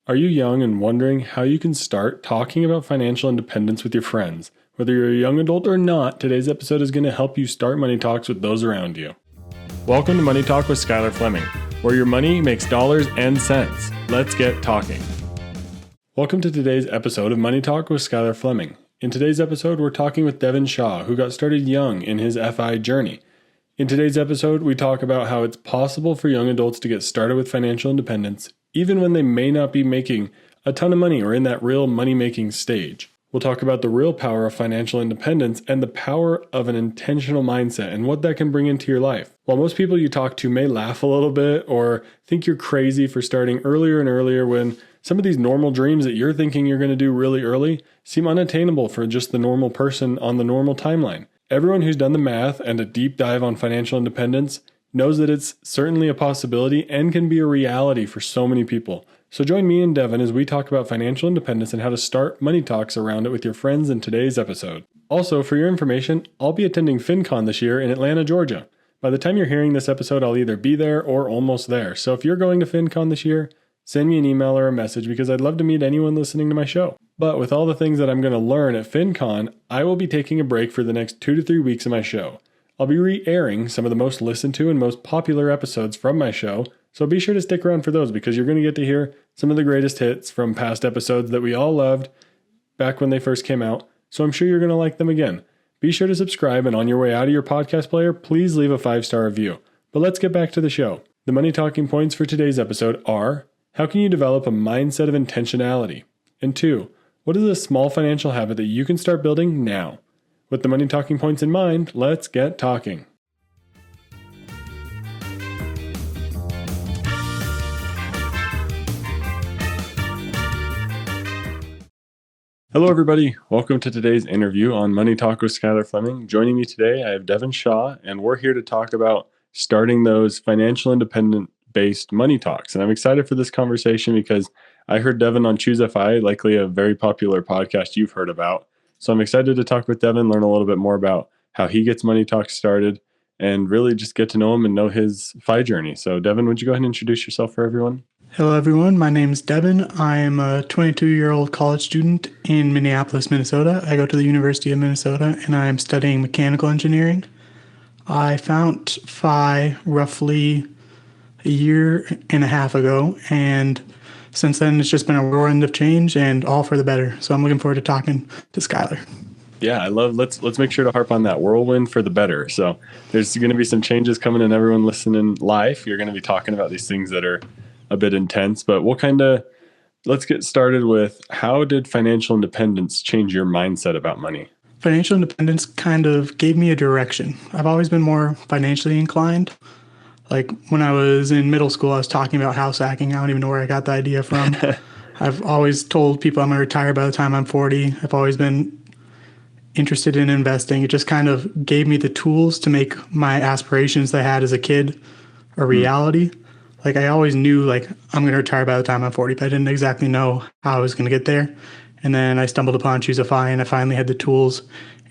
Are you young and wondering how you can start talking about financial independence with your friends? Whether you're a young adult or not, today's episode is going to help you start money talks with those around you. Welcome to Money Talk with Skylar Fleming, where your money makes dollars and cents. Let's get talking. Welcome to today's episode of Money Talk with Skylar Fleming. In today's episode, we're talking with Devon Shaw, who got started young in his FI journey. In today's episode, we talk about how it's possible for young adults to get started with financial independence, even when they may not be making a ton of money or in that real money-making stage. We'll talk about the real power of financial independence and the power of an intentional mindset and what that can bring into your life. While most people you talk to may laugh a little bit or think you're crazy for starting earlier and earlier when some of these normal dreams that you're thinking you're going to do really early seem unattainable for just the normal person on the normal timeline. Everyone who's done the math and a deep dive on financial independence knows that it's certainly a possibility and can be a reality for so many people. So join me and Devon as we talk about financial independence and how to start money talks around it with your friends in today's episode. Also, for your information, I'll be attending FinCon this year in Atlanta, Georgia. By the time you're hearing this episode, I'll either be there or almost there. So if you're going to FinCon this year, send me an email or a message because I'd love to meet anyone listening to my show. But with all the things that I'm going to learn at FinCon, I will be taking a break for the next 2 to 3 weeks of my show. I'll be re-airing some of the most listened to and most popular episodes from my show, so be sure to stick around for those because you're going to get to hear some of the greatest hits from past episodes that we all loved back when they first came out, so I'm sure you're going to like them again. Be sure to subscribe, and on your way out of your podcast player, please leave a 5-star review. But let's get back to the show. The money talking points for today's episode are: how can you develop a mindset of intentionality? And 2, what is a small financial habit that you can start building now? With the money talking points in mind, let's get talking. Hello, everybody. Welcome to today's interview on Money Talk with Skylar Fleming. Joining me today, I have Devon Shaw, and we're here to talk about starting those financial independent-based money talks. And I'm excited for this conversation because I heard Devon on Choose FI, likely a very popular podcast you've heard about. So I'm excited to talk with Devon, learn a little bit more about how he gets Money Talk started, and really just get to know him and know his FI journey. So Devon, would you go ahead and introduce yourself for everyone? Hello, everyone. My name's Devon. I am a 22-year-old college student in Minneapolis, Minnesota. I go to the University of Minnesota, and I am studying mechanical engineering. I found FI roughly a year and a half ago, and since then, it's just been a whirlwind of change and all for the better. So I'm looking forward to talking to Skylar. Yeah, I love, let's make sure to harp on that whirlwind for the better. So there's going to be some changes coming in everyone listening live. You're going to be talking about these things that are a bit intense, but let's get started with how did financial independence change your mindset about money? Financial independence kind of gave me a direction. I've always been more financially inclined. Like when I was in middle school, I was talking about house hacking. I don't even know where I got the idea from. I've always told people I'm going to retire by the time I'm 40. I've always been interested in investing. It just kind of gave me the tools to make my aspirations that I had as a kid a reality. Like I always knew like I'm going to retire by the time I'm 40, but I didn't exactly know how I was going to get there. And then I stumbled upon Choose FI, and I finally had the tools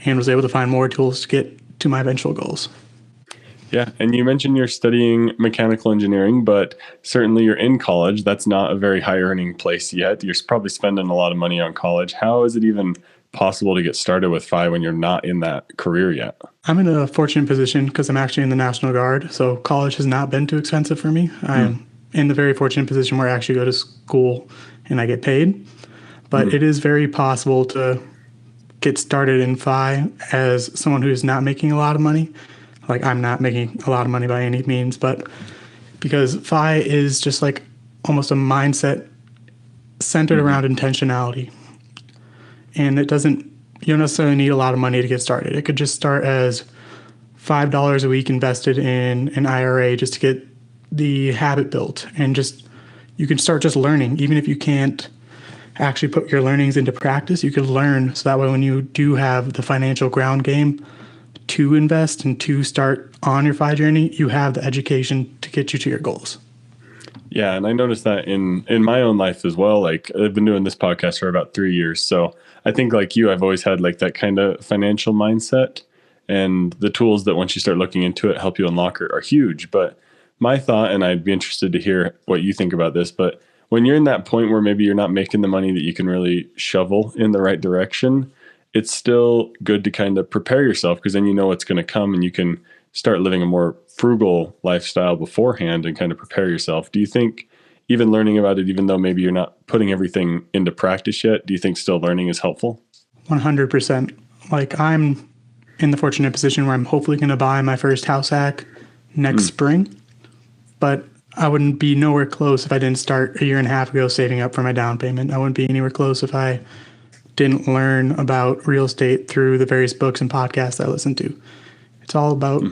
and was able to find more tools to get to my eventual goals. Yeah, and you mentioned you're studying mechanical engineering, but certainly you're in college. That's not a very high earning place yet. You're probably spending a lot of money on college. How is it even possible to get started with FI when you're not in that career yet? I'm in a fortunate position because I'm actually in the National Guard, so college has not been too expensive for me. I'm in the very fortunate position where I actually go to school and I get paid. But it is very possible to get started in FI as someone who's not making a lot of money. Like I'm not making a lot of money by any means, but because FI is just like almost a mindset centered around intentionality. And you don't necessarily need a lot of money to get started. It could just start as $5 a week invested in an IRA just to get the habit built. And you can start just learning. Even if you can't actually put your learnings into practice, you can learn so that way when you do have the financial ground game to invest and to start on your FI journey, you have the education to get you to your goals. Yeah, and I noticed that in my own life as well. Like I've been doing this podcast for about 3 years. So I think like you, I've always had like that kind of financial mindset, and the tools that once you start looking into it help you unlock are huge. But my thought, and I'd be interested to hear what you think about this, but when you're in that point where maybe you're not making the money that you can really shovel in the right direction, it's still good to kind of prepare yourself, because then you know what's going to come and you can start living a more frugal lifestyle beforehand and kind of prepare yourself. Do you think even learning about it, even though maybe you're not putting everything into practice yet, do you think still learning is helpful? 100%. Like, I'm in the fortunate position where I'm hopefully going to buy my first house hack next spring, but I wouldn't be nowhere close if I didn't start a year and a half ago saving up for my down payment. I wouldn't be anywhere close if I didn't learn about real estate through the various books and podcasts I listen to. It's all about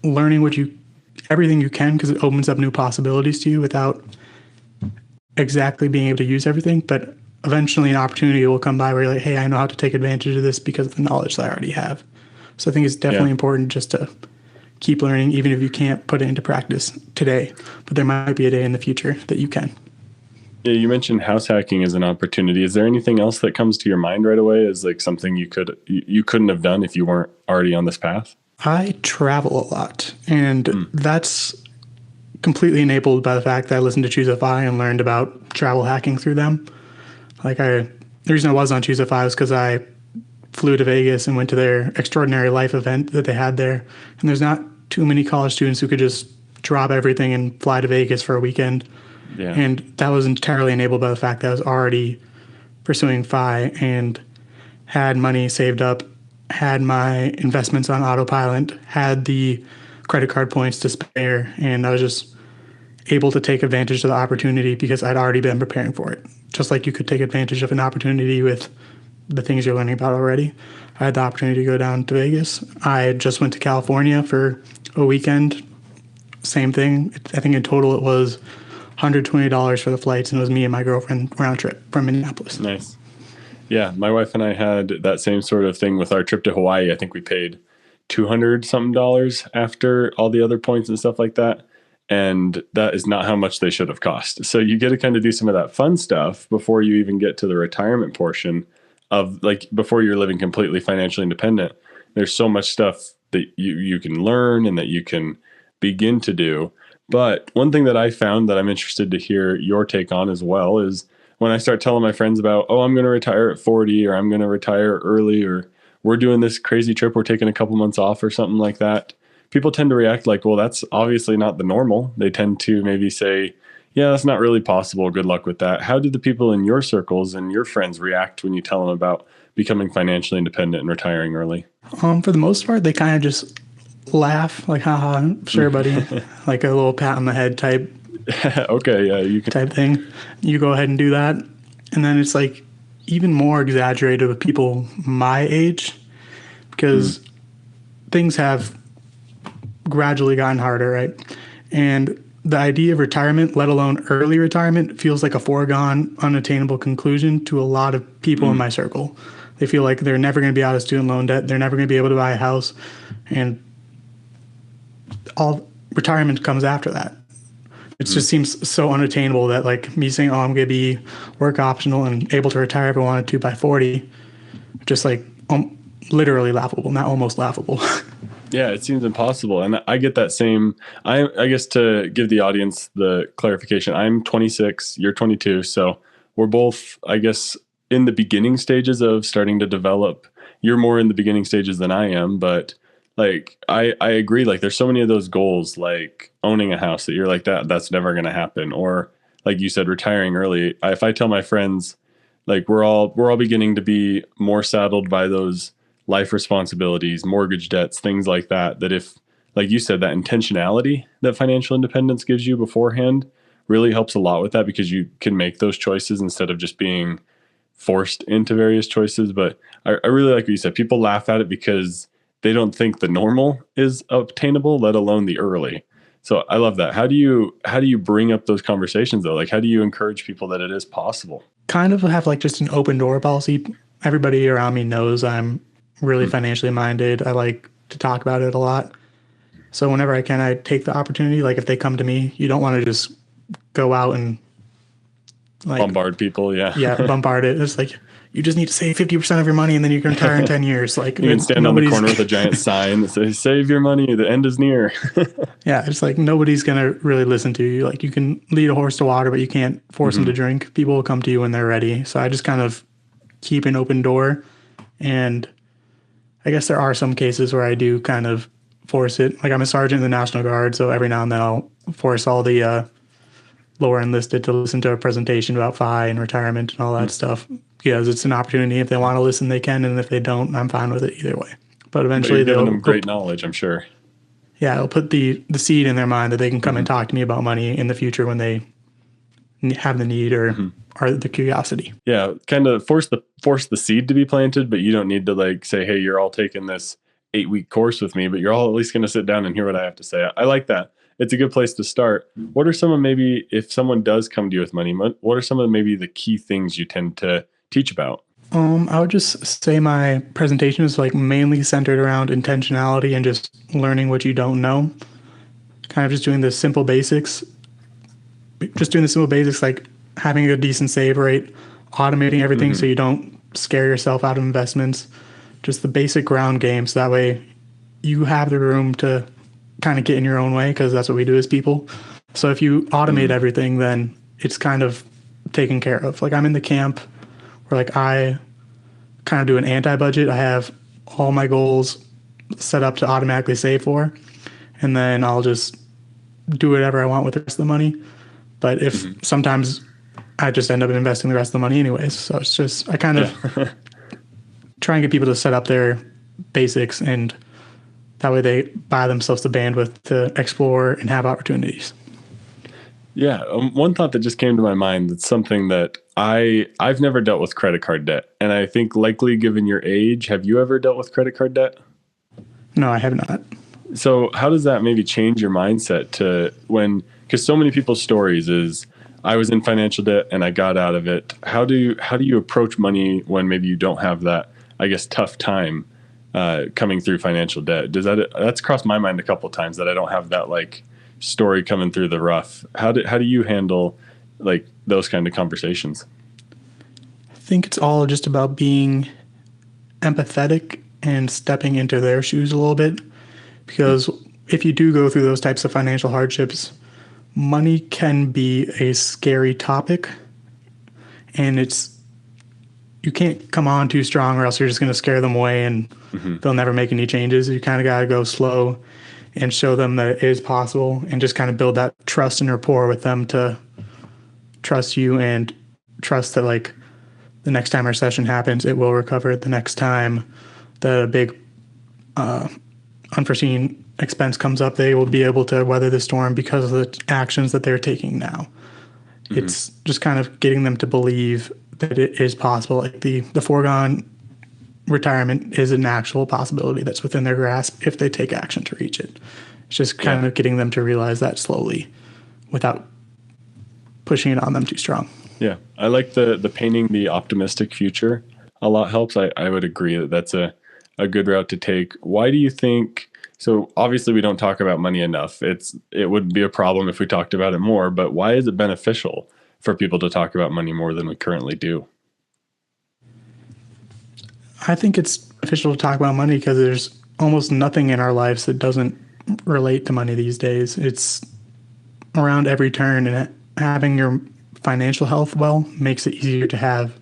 learning everything you can, because it opens up new possibilities to you without exactly being able to use everything. But eventually an opportunity will come by where you're like, hey, I know how to take advantage of this because of the knowledge that I already have. So I think it's definitely important just to keep learning, even if you can't put it into practice today. But there might be a day in the future that you can. Yeah, you mentioned house hacking as an opportunity. Is there anything else that comes to your mind right away as like something you couldn't have done if you weren't already on this path? I travel a lot, and that's completely enabled by the fact that I listened to ChooseFI and learned about travel hacking through them. The reason I was on ChooseFI was because I flew to Vegas and went to their Extraordinary Life event that they had there. And there's not too many college students who could just drop everything and fly to Vegas for a weekend. Yeah. And that was entirely enabled by the fact that I was already pursuing FI and had money saved up, had my investments on autopilot, had the credit card points to spare, and I was just able to take advantage of the opportunity because I'd already been preparing for it. Just like you could take advantage of an opportunity with the things you're learning about already. I had the opportunity to go down to Vegas. I just went to California for a weekend. Same thing. I think in total it was $120 for the flights, and it was me and my girlfriend round trip from Minneapolis. Nice. Yeah, my wife and I had that same sort of thing with our trip to Hawaii. I think we paid $200 something after all the other points and stuff like that. And that is not how much they should have cost. So you get to kind of do some of that fun stuff before you even get to the retirement portion of, like, before you're living completely financially independent. There's so much stuff that you can learn and that you can begin to do. But one thing that I found that I'm interested to hear your take on as well is when I start telling my friends about, oh, I'm going to retire at 40, or I'm going to retire early, or we're doing this crazy trip, we're taking a couple months off or something like that, people tend to react like, well, that's obviously not the normal. They tend to maybe say, yeah, that's not really possible. Good luck with that. How do the people in your circles and your friends react when you tell them about becoming financially independent and retiring early? For the most part, they kind of just laugh, like, haha, sure, buddy. Like a little pat on the head type. Okay, yeah, you can. Type thing. You go ahead and do that. And then it's like even more exaggerated with people my age, because things have gradually gotten harder, right? And the idea of retirement, let alone early retirement, feels like a foregone, unattainable conclusion to a lot of people in my circle. They feel like they're never going to be out of student loan debt. They're never going to be able to buy a house. And all retirement comes after that. It just seems so unattainable that, like, me saying, oh, I'm going to be work optional and able to retire if I wanted to by 40, just like literally laughable, not almost laughable. Yeah, it seems impossible. And I get that same, I guess to give the audience the clarification, I'm 26, you're 22. So we're both, I guess, in the beginning stages of starting to develop. You're more in the beginning stages than I am, but like, I agree. Like, there's so many of those goals, like owning a house, that you're like, that's never going to happen. Or like you said, retiring early. If I tell my friends, like, we're all beginning to be more saddled by those life responsibilities, mortgage debts, things like that, that if, like you said, that intentionality that financial independence gives you beforehand really helps a lot with that, because you can make those choices instead of just being forced into various choices. But I really like what you said. People laugh at it because they don't think the normal is obtainable, let alone the early. So I love that. How do you bring up those conversations though? Like, how do you encourage people that it is possible? Kind of have like just an open door policy. Everybody around me knows I'm really financially minded. I like to talk about it a lot. So whenever I can, I take the opportunity. Like, if they come to me, you don't want to just go out and like Bombard people. Yeah. bombard it. It's like, you just need to save 50% of your money and then you can retire in 10 years. Like you can stand on the corner with a giant sign that says, save your money, the end is near. Yeah, it's like nobody's going to really listen to you. Like you can lead a horse to water, but you can't force them to drink. People will come to you when they're ready. So I just kind of keep an open door. And I guess there are some cases where I do kind of force it. Like I'm a sergeant in the National Guard, so every now and then I'll force all the lower enlisted to listen to a presentation about FI and retirement and all that stuff. Because it's an opportunity. If they want to listen, they can, and if they don't, I'm fine with it either way. But eventually you're giving them great knowledge, I'm sure. Yeah, it'll put the seed in their mind that they can come and talk to me about money in the future when they have the need or the curiosity. Yeah, kind of force the seed to be planted, but you don't need to like say, hey, you're all taking this 8-week course with me, but you're all at least going to sit down and hear what I have to say. I like that. It's a good place to start. What are some of maybe, if someone does come to you with money, what are some of maybe the key things you tend to teach about? I would just say my presentation is like mainly centered around intentionality and just learning what you don't know. Kind of just doing the simple basics. Like having a decent save rate, automating everything so you don't scare yourself out of investments. Just the basic ground game, so that way you have the room to kind of get in your own way, because that's what we do as people. So if you automate everything, then it's kind of taken care of. Like I'm in the camp where like I kind of do an anti-budget. I have all my goals set up to automatically save for, and then I'll just do whatever I want with the rest of the money. But if sometimes I just end up investing the rest of the money anyways. So it's just, I kind of try and get people to set up their basics, and that way they buy themselves the bandwidth to explore and have opportunities. Yeah. One thought that just came to my mind, that's something that I've never dealt with credit card debt. And I think likely given your age, have you ever dealt with credit card debt? No, I have not. So how does that maybe change your mindset to when, because so many people's stories is I was in financial debt and I got out of it. How do you approach money when maybe you don't have that, I guess, tough time coming through financial debt? That's crossed my mind a couple of times that I don't have that like story coming through the rough. How do you handle like those kind of conversations? I think it's all just about being empathetic and stepping into their shoes a little bit, because if you do go through those types of financial hardships, money can be a scary topic, and you can't come on too strong or else you're just going to scare them away and they'll never make any changes. You kind of got to go slow and show them that it is possible, and just kind of build that trust and rapport with them to trust you and trust that like the next time our session happens, it will recover. The next time the big unforeseen expense comes up, they will be able to weather the storm because of the actions that they're taking now. It's just kind of getting them to believe that it is possible. Like the foregone retirement is an actual possibility that's within their grasp if they take action to reach it. It's just kind of getting them to realize that slowly without pushing it on them too strong. Yeah. I like the painting the optimistic future a lot helps. I would agree that that's a good route to take. Why do you think, so obviously we don't talk about money enough. It would be a problem if we talked about it more, but why is it beneficial for people to talk about money more than we currently do? I think it's beneficial to talk about money because there's almost nothing in our lives that doesn't relate to money these days. It's around every turn, and having your financial health well makes it easier to have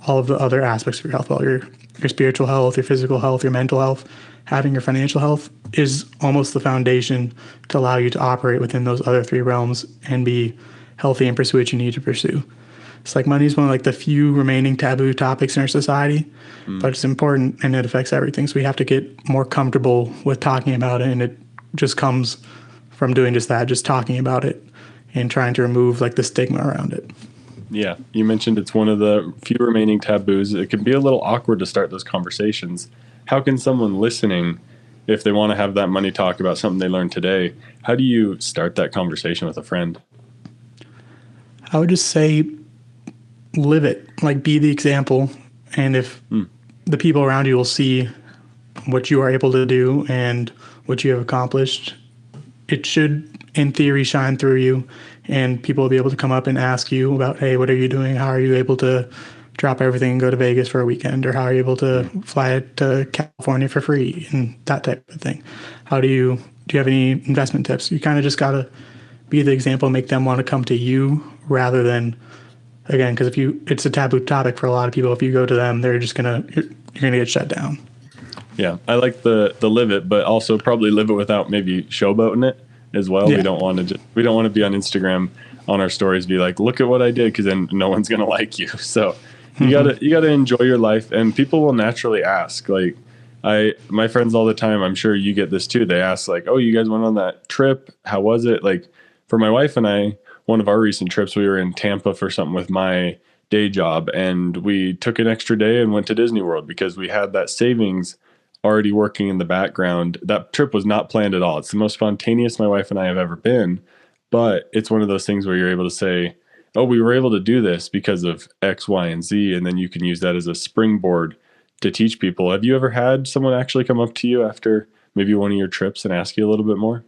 all of the other aspects of your health well. Your spiritual health, your physical health, your mental health. Having your financial health is almost the foundation to allow you to operate within those other three realms and be healthy and pursue what you need to pursue. It's like money is one of like the few remaining taboo topics in our society, but it's important and it affects everything. So we have to get more comfortable with talking about it, and it just comes from doing just that, just talking about it and trying to remove like the stigma around it. Yeah, you mentioned it's one of the few remaining taboos. It can be a little awkward to start those conversations. How can someone listening, if they want to have that money talk about something they learned today, how do you start that conversation with a friend? I would just say live it, like be the example. And if the people around you will see what you are able to do and what you have accomplished, it should, in theory, shine through you. And people will be able to come up and ask you about, hey, what are you doing? How are you able to drop everything and go to Vegas for a weekend, or how are you able to fly to California for free and that type of thing. Do you have any investment tips? You kind of just got to be the example, make them want to come to you rather than, again, because it's a taboo topic for a lot of people. If you go to them, you're going to get shut down. Yeah. I like the live it, but also probably live it without maybe showboating it as well. Yeah. We don't want to be on Instagram on our stories, be like, look at what I did. Cause then no one's going to like you. So you gotta enjoy your life, and people will naturally ask. Like my friends all the time, I'm sure you get this too. They ask like, oh, you guys went on that trip. How was it? Like for my wife and I, one of our recent trips, we were in Tampa for something with my day job, and we took an extra day and went to Disney World because we had that savings already working in the background. That trip was not planned at all. It's the most spontaneous my wife and I have ever been, but it's one of those things where you're able to say, oh, we were able to do this because of X, Y, and Z. And then you can use that as a springboard to teach people. Have you ever had someone actually come up to you after maybe one of your trips and ask you a little bit more?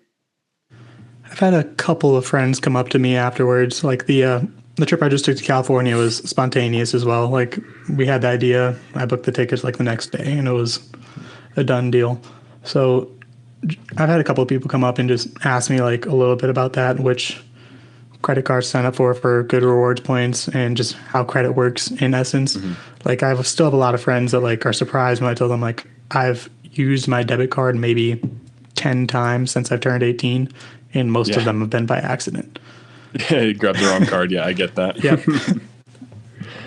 I've had a couple of friends come up to me afterwards. Like the trip I just took to California was spontaneous as well. Like we had the idea, I booked the tickets like the next day, and it was a done deal. So I've had a couple of people come up and just ask me like a little bit about that, which credit cards sign up for good rewards points, and just how credit works in essence. Like I still have a lot of friends that like are surprised when I tell them like I've used my debit card maybe 10 times since I've turned 18, and most of them have been by accident. Yeah, you grabbed the wrong card. Yeah, I get that. Yeah.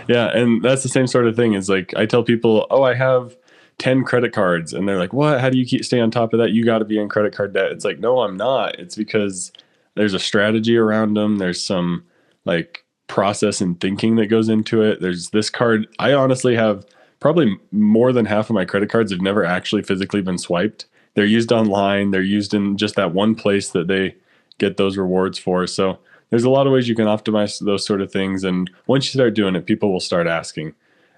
Yeah, and that's the same sort of thing. Is like I tell people, oh, I have 10 credit cards, and they're like, what? How do you stay on top of that? You got to be in credit card debt. It's like, no, I'm not. It's because there's a strategy around them. There's some like process and thinking that goes into it. There's this card. I honestly have probably more than half of my credit cards have never actually physically been swiped. They're used online. They're used in just that one place that they get those rewards for. So there's a lot of ways you can optimize those sort of things. And once you start doing it, people will start asking.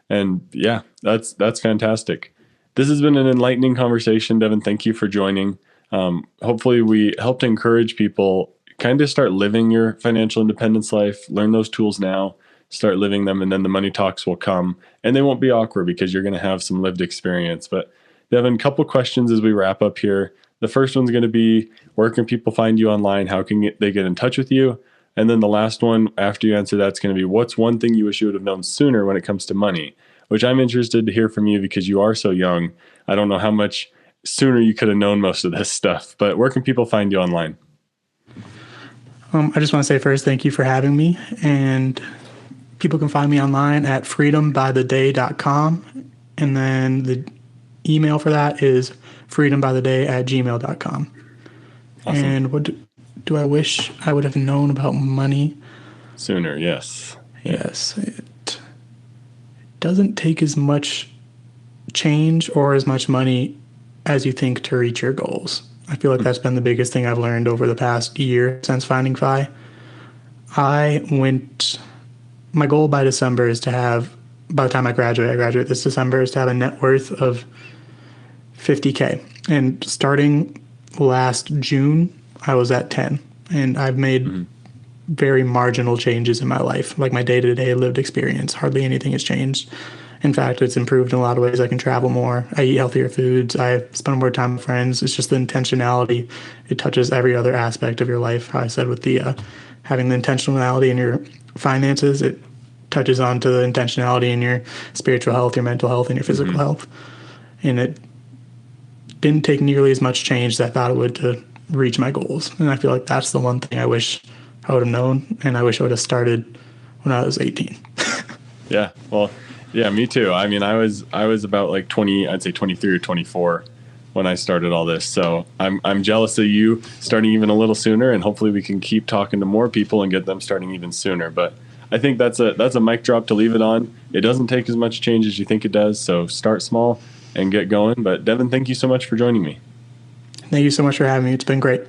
And yeah, that's fantastic. This has been an enlightening conversation, Devon. Thank you for joining. Hopefully we helped encourage people kind of start living your financial independence life, learn those tools now, start living them, and then the money talks will come, and they won't be awkward because you're going to have some lived experience. But Devon, a couple questions as we wrap up here. The first one's going to be, where can people find you online? How can they get in touch with you? And then the last one, after you answer that's going to be, what's one thing you wish you would have known sooner when it comes to money? Which I'm interested to hear from you because you are so young. I don't know how much sooner you could have known most of this stuff, but where can people find you online? I just want to say first, thank you for having me. And people can find me online at freedombytheday.com. And then the email for that is freedombytheday@gmail.com. Awesome. And what do I wish I would have known about money? Sooner, yes. Yes. It doesn't take as much change or as much money as you think to reach your goals. I feel like that's been the biggest thing I've learned over the past year since finding FI. My goal by December is to have, by the time I graduate this December, is to have a net worth of $50K. And starting last June, I was at 10. And I've made very marginal changes in my life, like my day-to-day lived experience. Hardly anything has changed. In fact, it's improved in a lot of ways. I can travel more. I eat healthier foods. I spend more time with friends. It's just the intentionality. It touches every other aspect of your life. How I said with the having the intentionality in your finances, it touches on to the intentionality in your spiritual health, your mental health, and your physical health. And it didn't take nearly as much change as I thought it would to reach my goals. And I feel like that's the one thing I wish I would have known, and I wish I would have started when I was 18. Yeah, well, yeah, me too. I mean, I was about like 20, I'd say 23 or 24 when I started all this. So I'm jealous of you starting even a little sooner, and hopefully we can keep talking to more people and get them starting even sooner. But I think that's a mic drop to leave it on. It doesn't take as much change as you think it does. So start small and get going. But Devon, thank you so much for joining me. Thank you so much for having me. It's been great.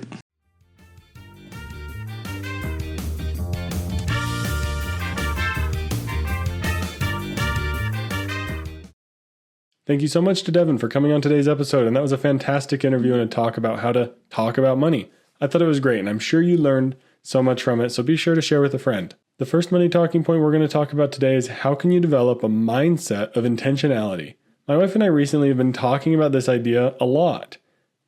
Thank you so much to Devon for coming on today's episode. And that was a fantastic interview and a talk about how to talk about money. I thought it was great, and I'm sure you learned so much from it. So be sure to share with a friend. The first money talking point we're going to talk about today is how can you develop a mindset of intentionality? My wife and I recently have been talking about this idea a lot.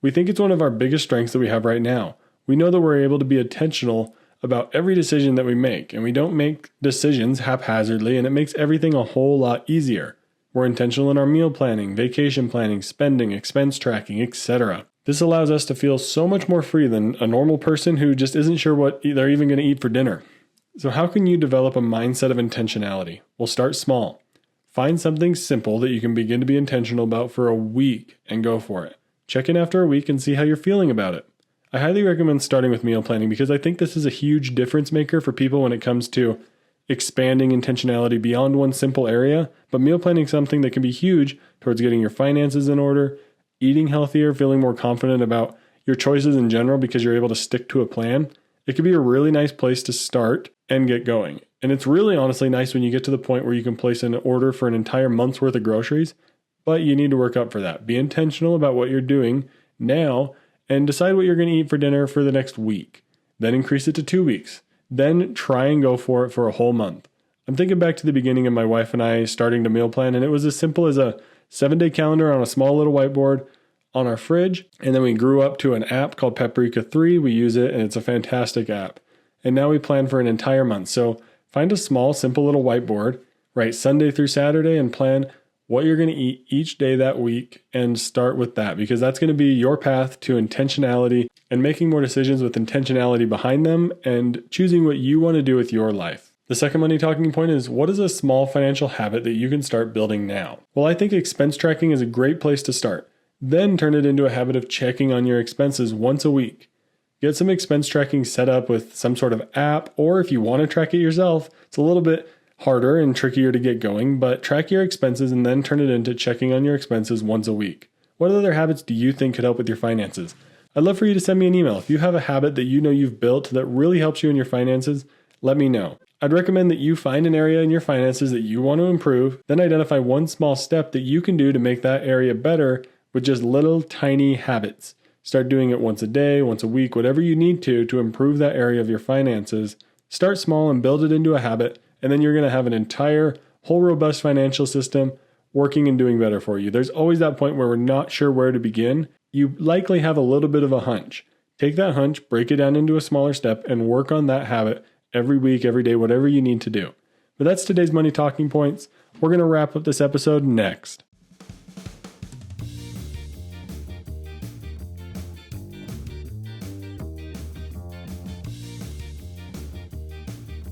We think it's one of our biggest strengths that we have right now. We know that we're able to be intentional about every decision that we make, and we don't make decisions haphazardly, and it makes everything a whole lot easier. We're intentional in our meal planning, vacation planning, spending, expense tracking, etc. This allows us to feel so much more free than a normal person who just isn't sure what they're even going to eat for dinner. So how can you develop a mindset of intentionality? Well, start small. Find something simple that you can begin to be intentional about for a week and go for it. Check in after a week and see how you're feeling about it. I highly recommend starting with meal planning because I think this is a huge difference maker for people when it comes to expanding intentionality beyond one simple area. But meal planning is something that can be huge towards getting your finances in order, eating healthier, feeling more confident about your choices in general because you're able to stick to a plan. It could be a really nice place to start and get going. And it's really honestly nice when you get to the point where you can place an order for an entire month's worth of groceries, but you need to work up for that. Be intentional about what you're doing now and decide what you're going to eat for dinner for the next week. Then increase it to 2 weeks. Then try and go for it for a whole month. I'm thinking back to the beginning of my wife and I starting to meal plan, and it was as simple as a 7-day calendar on a small little whiteboard on our fridge. And then we grew up to an app called Paprika 3. We use it and it's a fantastic app. And now we plan for an entire month. So find a small, simple little whiteboard, write Sunday through Saturday and plan what you're going to eat each day that week and start with that because that's going to be your path to intentionality and making more decisions with intentionality behind them and choosing what you want to do with your life. The second money talking point is what is a small financial habit that you can start building now? Well, I think expense tracking is a great place to start. Then turn it into a habit of checking on your expenses once a week. Get some expense tracking set up with some sort of app, or if you want to track it yourself, it's a little bit harder and trickier to get going, but track your expenses and then turn it into checking on your expenses once a week. What other habits do you think could help with your finances? I'd love for you to send me an email. If you have a habit that you know you've built that really helps you in your finances, let me know. I'd recommend that you find an area in your finances that you want to improve, then identify one small step that you can do to make that area better with just little tiny habits. Start doing it once a day, once a week, whatever you need to improve that area of your finances. Start small and build it into a habit, and then you're going to have an entire, whole robust financial system working and doing better for you. There's always that point where we're not sure where to begin. You likely have a little bit of a hunch. Take that hunch, break it down into a smaller step, and work on that habit every week, every day, whatever you need to do. But that's today's Money Talking Points. We're going to wrap up this episode next.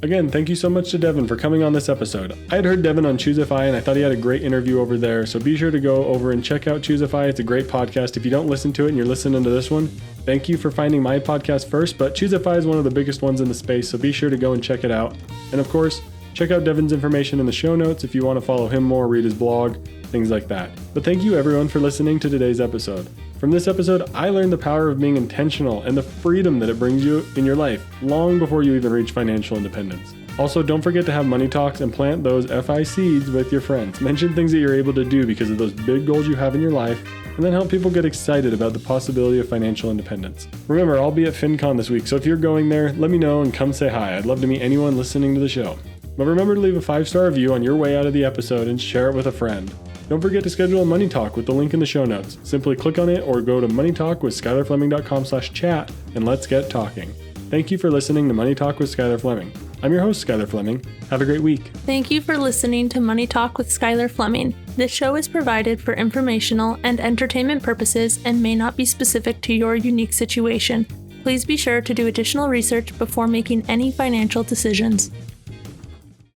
Again, thank you so much to Devon for coming on this episode. I had heard Devon on Choosify and I thought he had a great interview over there, so be sure to go over and check out Choosify. It's a great podcast. If you don't listen to it and you're listening to this one, thank you for finding my podcast first, but Choosify is one of the biggest ones in the space, so be sure to go and check it out. And of course, check out Devon's information in the show notes if you want to follow him more, read his blog, things like that. But thank you everyone for listening to today's episode. From this episode, I learned the power of being intentional and the freedom that it brings you in your life long before you even reach financial independence. Also, don't forget to have money talks and plant those FI seeds with your friends. Mention things that you're able to do because of those big goals you have in your life, and then help people get excited about the possibility of financial independence. Remember, I'll be at FinCon this week, so if you're going there, let me know and come say hi. I'd love to meet anyone listening to the show. But remember to leave a 5-star review on your way out of the episode and share it with a friend. Don't forget to schedule a Money Talk with the link in the show notes. Simply click on it or go to moneytalkwithskylarfleming.com/chat and let's get talking. Thank you for listening to Money Talk with Skylar Fleming. I'm your host, Skylar Fleming. Have a great week. Thank you for listening to Money Talk with Skylar Fleming. This show is provided for informational and entertainment purposes and may not be specific to your unique situation. Please be sure to do additional research before making any financial decisions.